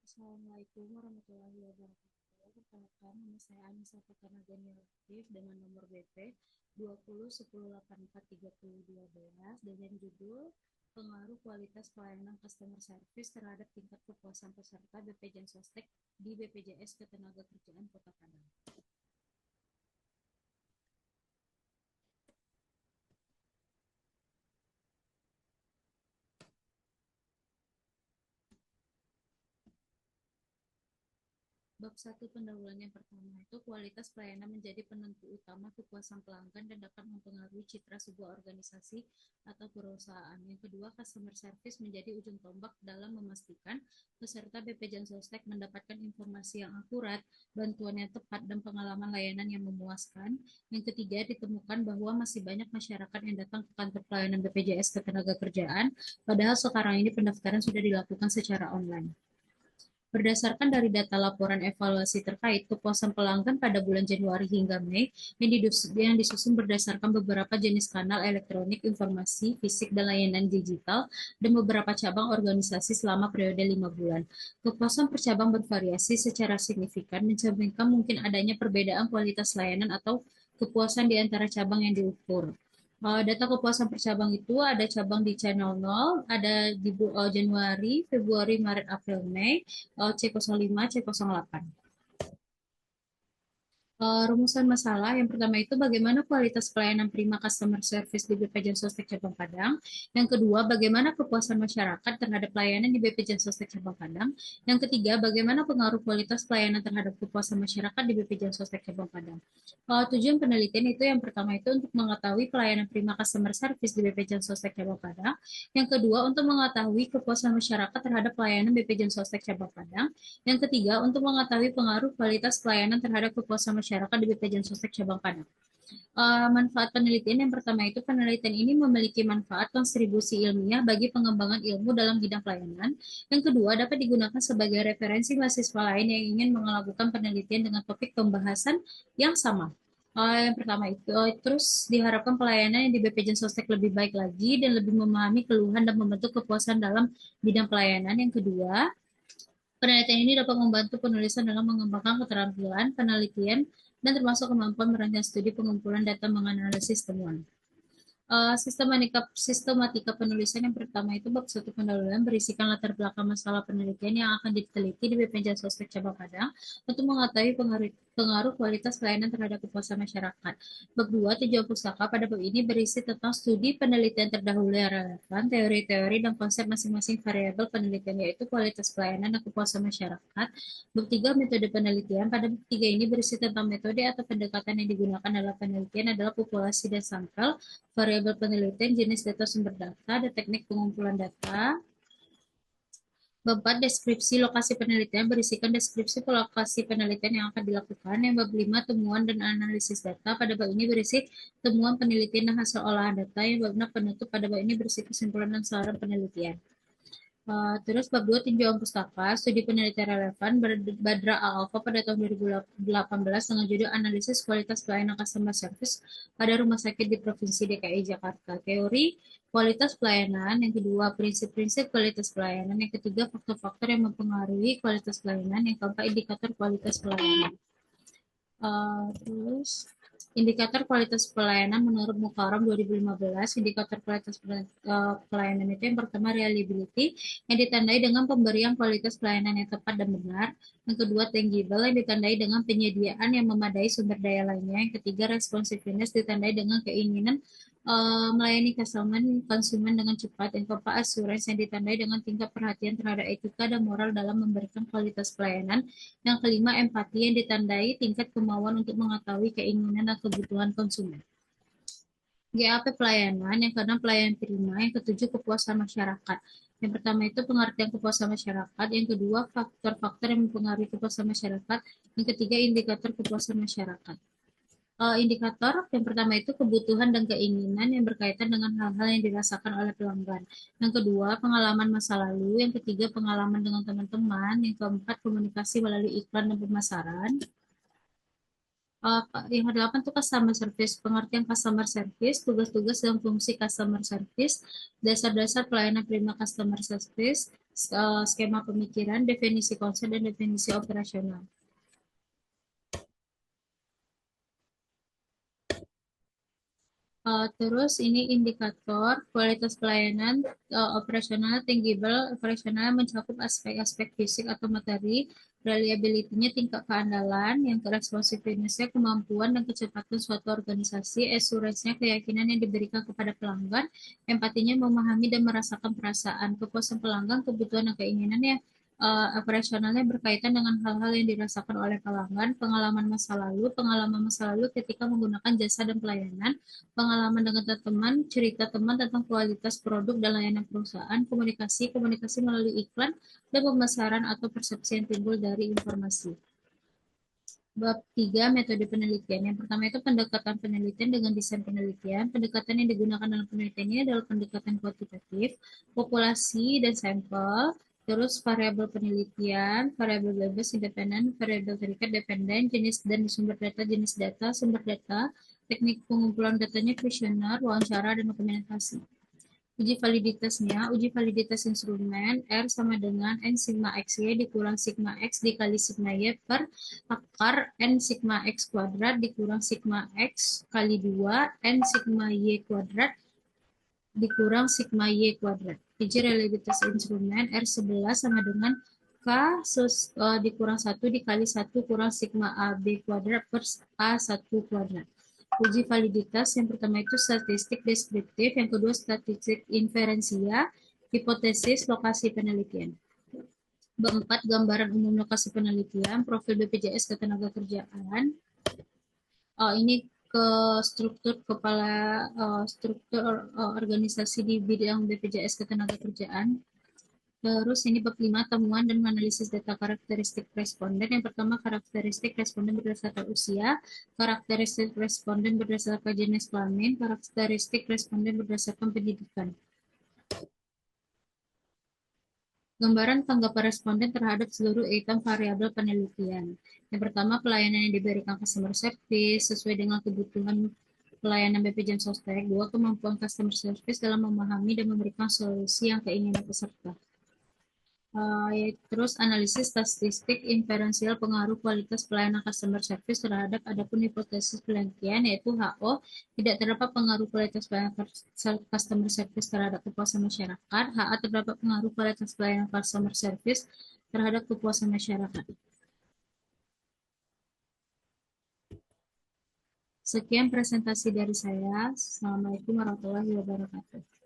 Assalamualaikum warahmatullahi wabarakatuh. Perkenalkan, nama saya Anissa Fatana Latif dengan nomor BP 2010843012 dengan judul Pengaruh Kualitas Pelayanan Customer Service terhadap tingkat kepuasan peserta BPJS Sostek di BPJS Ketenagakerjaan Kota Padang. Bab 1 pendahuluan yang pertama itu kualitas pelayanan menjadi penentu utama kepuasan pelanggan dan dapat mempengaruhi citra sebuah organisasi atau perusahaan. Yang kedua, customer service menjadi ujung tombak dalam memastikan peserta BPJS Sostek mendapatkan informasi yang akurat, bantuan yang tepat, dan pengalaman layanan yang memuaskan. Yang ketiga, ditemukan bahwa masih banyak masyarakat yang datang ke kantor pelayanan BPJS Ketenagakerjaan, padahal sekarang ini pendaftaran sudah dilakukan secara online. Berdasarkan dari data laporan evaluasi terkait kepuasan pelanggan pada bulan Januari hingga Mei yang disusun berdasarkan beberapa jenis kanal elektronik, informasi, fisik, dan layanan digital, dan beberapa cabang organisasi selama periode 5 bulan. Kepuasan per cabang bervariasi secara signifikan, mencerminkan mungkin adanya perbedaan kualitas layanan atau kepuasan di antara cabang yang diukur. Data kepuasan per cabang itu ada cabang di channel 0, ada di Januari, Februari, Maret, April, Mei, C05, C08. Rumusan masalah yang pertama itu bagaimana kualitas pelayanan prima customer service di BPJS Sostek Cabang Padang. Yang kedua, bagaimana kepuasan masyarakat terhadap pelayanan di BPJS Sostek Cabang Padang. Yang ketiga, bagaimana pengaruh kualitas pelayanan terhadap kepuasan masyarakat di BPJS Sostek Cabang Padang. Tujuan penelitian itu yang pertama itu untuk mengetahui pelayanan prima customer service di BPJS Sostek Cabang Padang. Yang kedua, untuk mengetahui kepuasan masyarakat terhadap pelayanan BPJS Sostek Cabang Padang. Yang ketiga, untuk mengetahui pengaruh kualitas pelayanan terhadap kepuasan masyarakat di BPJS Sostek Cabang Padang. Manfaat penelitian yang pertama itu penelitian ini memiliki manfaat kontribusi ilmiah bagi pengembangan ilmu dalam bidang pelayanan. Yang kedua, dapat digunakan sebagai referensi mahasiswa lain yang ingin melakukan penelitian dengan topik pembahasan yang sama. Yang pertama itu, terus diharapkan pelayanan yang di BPJS Sostek lebih baik lagi dan lebih memahami keluhan dan membentuk kepuasan dalam bidang pelayanan. Yang kedua, penelitian ini dapat membantu penulisan dalam mengembangkan keterampilan, penelitian, dan termasuk kemampuan merancang studi pengumpulan data menganalisis temuan. Sistematika penulisan yang pertama itu bab 1 pendahuluan berisikan latar belakang masalah penelitian yang akan diteliti di BPJS Sostek Cabang Padang untuk mengetahui pengaruh kualitas pelayanan terhadap kepuasan masyarakat. Bab 2 tujuan pustaka pada bab ini berisi tentang studi penelitian terdahulu yang relevan, teori-teori dan konsep masing-masing variabel penelitian yaitu kualitas pelayanan dan kepuasan masyarakat. Bab 3 metode penelitian. Pada bab 3 ini berisi tentang metode atau pendekatan yang digunakan dalam penelitian adalah populasi dan sampel, variabel penelitian, jenis data sumber data, dan teknik pengumpulan data. Bab 4, deskripsi lokasi penelitian berisikan deskripsi lokasi penelitian yang akan dilakukan. Yang bab 5, temuan dan analisis data. Pada bab ini berisi temuan penelitian dan hasil olahan data. Yang bab 6, penutup. Pada bab ini berisi kesimpulan dan saran penelitian. Terus bab 2 tinjauan pustaka, studi penelitian relevan Badra Alfa pada tahun 2018 dengan judul Analisis Kualitas Pelayanan Customer Service pada Rumah Sakit di Provinsi DKI Jakarta. Teori kualitas pelayanan, yang kedua prinsip-prinsip kualitas pelayanan, yang ketiga faktor-faktor yang mempengaruhi kualitas pelayanan, yang keempat indikator kualitas pelayanan. Terus indikator kualitas pelayanan menurut Mukarram 2015, indikator kualitas pelayanan itu yang pertama reliability, yang ditandai dengan pemberian kualitas pelayanan yang tepat dan benar. Yang kedua tangible, yang ditandai dengan penyediaan yang memadai sumber daya lainnya. Yang ketiga responsiveness, ditandai dengan keinginan melayani konsumen dengan cepat. Yang keempat assurance, yang ditandai dengan tingkat perhatian terhadap etika dan moral dalam memberikan kualitas pelayanan. Yang kelima empati, yang ditandai tingkat kemauan untuk mengetahui keinginan dan kebutuhan konsumen. GAP pelayanan, yang keenam pelayanan prima, yang ketujuh kepuasan masyarakat. Yang pertama itu pengertian kepuasan masyarakat, yang kedua faktor-faktor yang mempengaruhi kepuasan masyarakat, yang ketiga indikator kepuasan masyarakat. Indikator yang pertama itu kebutuhan dan keinginan yang berkaitan dengan hal-hal yang dirasakan oleh pelanggan. Yang kedua, pengalaman masa lalu. Yang ketiga, pengalaman dengan teman-teman. Yang keempat, komunikasi melalui iklan dan pemasaran. Yang kedelapan itu customer service, pengertian customer service, tugas-tugas dan fungsi customer service, dasar-dasar pelayanan prima customer service, skema pemikiran, definisi konsep, dan definisi operasional. Terus ini indikator kualitas pelayanan operasional tangible, operasional mencakup aspek-aspek fisik atau materi, reliability-nya, tingkat keandalan, yang responsiveness-nya, kemampuan dan kecepatan suatu organisasi, assurance-nya, keyakinan yang diberikan kepada pelanggan, empatinya, memahami dan merasakan perasaan, kepuasan pelanggan, kebutuhan dan keinginannya, operasionalnya berkaitan dengan hal-hal yang dirasakan oleh pelanggan, pengalaman masa lalu ketika menggunakan jasa dan pelayanan, pengalaman dengan teman, cerita teman tentang kualitas produk dan layanan perusahaan, komunikasi melalui iklan, dan pemasaran atau persepsi yang timbul dari informasi. Bab 3, metode penelitian. Yang pertama itu pendekatan penelitian dengan desain penelitian. Pendekatan yang digunakan dalam penelitian ini adalah pendekatan kuantitatif, populasi dan sampel, terus variabel penelitian, variabel bebas independen, variabel terikat dependen, jenis dan sumber data, sumber data, teknik pengumpulan datanya, kuesioner, wawancara, dan dokumentasi. Uji validitas instrumen R sama dengan N sigma XY dikurang sigma X dikali sigma Y per akar N sigma X kuadrat dikurang sigma X kali 2 N sigma Y kuadrat dikurang sigma Y kuadrat. Uji reliabilitas instrumen R11 sama dengan K dikurang 1 dikali 1 kurang sigma AB kuadrat per A1 kuadrat. Uji validitas yang pertama itu statistik deskriptif, yang kedua statistik inferensia, hipotesis, lokasi penelitian. Keempat, gambaran umum lokasi penelitian, profil BPJS Ketenagakerjaan. Ini ke struktur struktur organisasi di bidang BPJS Ketenagakerjaan. Terus ini bab 5, temuan dan analisis data karakteristik responden. Yang pertama, karakteristik responden berdasarkan usia, karakteristik responden berdasarkan jenis kelamin, karakteristik responden berdasarkan pendidikan. Gambaran tanggapan responden terhadap seluruh item variabel penelitian. Yang pertama, pelayanan yang diberikan customer service sesuai dengan kebutuhan pelayanan BPJS Sostek. 2, kemampuan customer service dalam memahami dan memberikan solusi yang keinginan peserta. Terus analisis statistik inferensial pengaruh kualitas pelayanan customer service terhadap adapun hipotesis penelitian yaitu HO, tidak terdapat pengaruh kualitas pelayanan customer service terhadap kepuasan masyarakat. HA, terdapat pengaruh kualitas pelayanan customer service terhadap kepuasan masyarakat. Sekian presentasi dari saya. Assalamualaikum warahmatullahi wabarakatuh.